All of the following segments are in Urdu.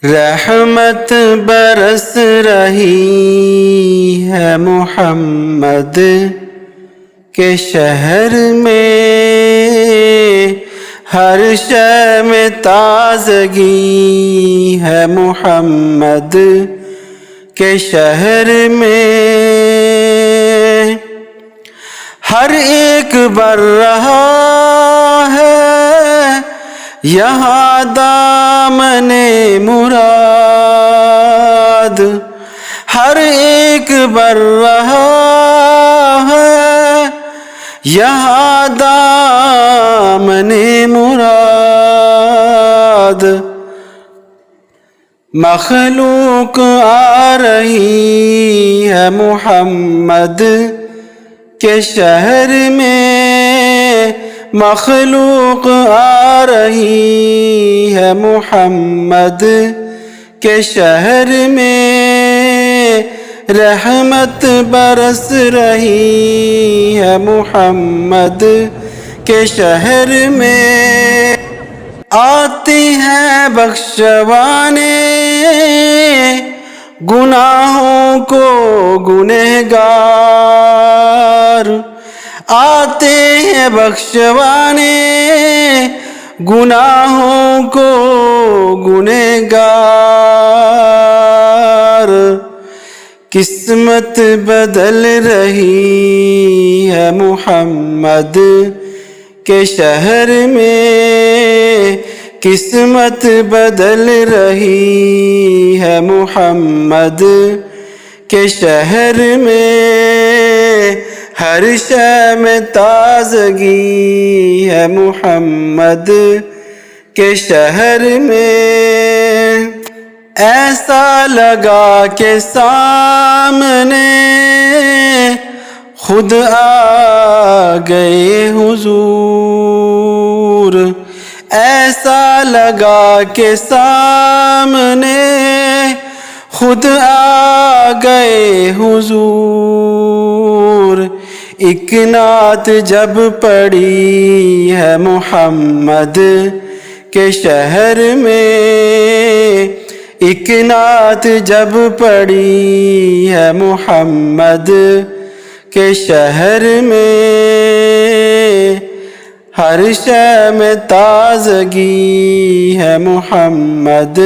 رحمت برس رہی ہے محمد کے شہر میں، ہر شے میں تازگی ہے محمد کے شہر میں، ہر ایک بر رہا ہے یہاں دامن مراد، ہر ایک بر رہا ہے یہاں دامن مراد، مخلوق آ رہی ہے محمد کے شہر میں، مخلوق آ رہی ہے محمد کے شہر میں، رحمت برس رہی ہے محمد کے شہر میں، آتی ہیں بخشوانے گناہوں کو گنہگار، آتے ہیں بخشوانے گناہوں کو گنہگار، قسمت بدل رہی ہے محمد کے شہر میں، قسمت بدل رہی ہے محمد کے شہر میں، ہر شے میں تازگی ہے محمد کے شہر میں، ایسا لگا کہ سامنے خود آ گئے حضور، ایسا لگا کہ سامنے خود آ گئے حضور، ایک نعت جب پڑھی ہے محمد کے شہر میں، ایک نعت جب پڑھی ہے محمد کے شہر میں، ہر شے میں تازگی ہے محمد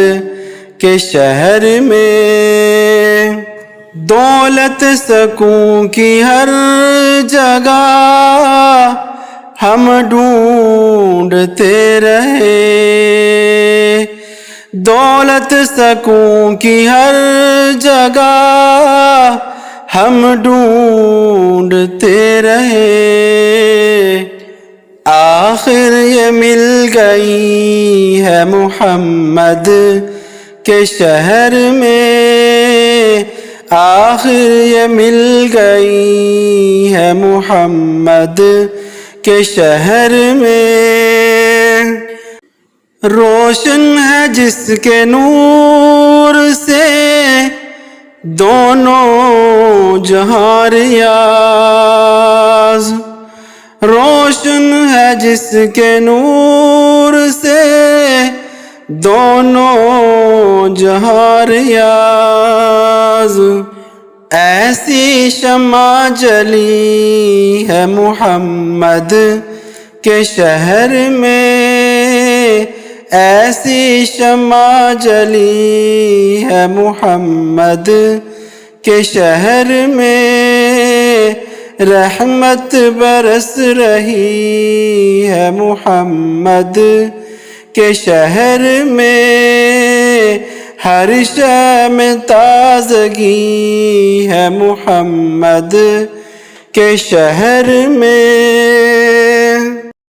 کے شہر میں، دولت سکون کی ہر جگہ ہم ڈھونڈتے رہے، دولت سکون کی ہر جگہ ہم ڈھونڈتے رہے، آخر یہ مل گئی ہے محمد کے شہر میں، آخر یہ مل گئی ہے محمد کے شہر میں، روشن ہے جس کے نور سے دونوں جہاں ریاض، روشن ہے جس کے نور سے دونوں جہاں ریاض، ایسی شمع جلی ہے محمد کے شہر میں، ایسی شمع جلی ہے محمد کے شہر میں، رحمت برس رہی ہے محمد کے شہر میں، ہر شے میں تازگی ہے محمد کے شہر میں۔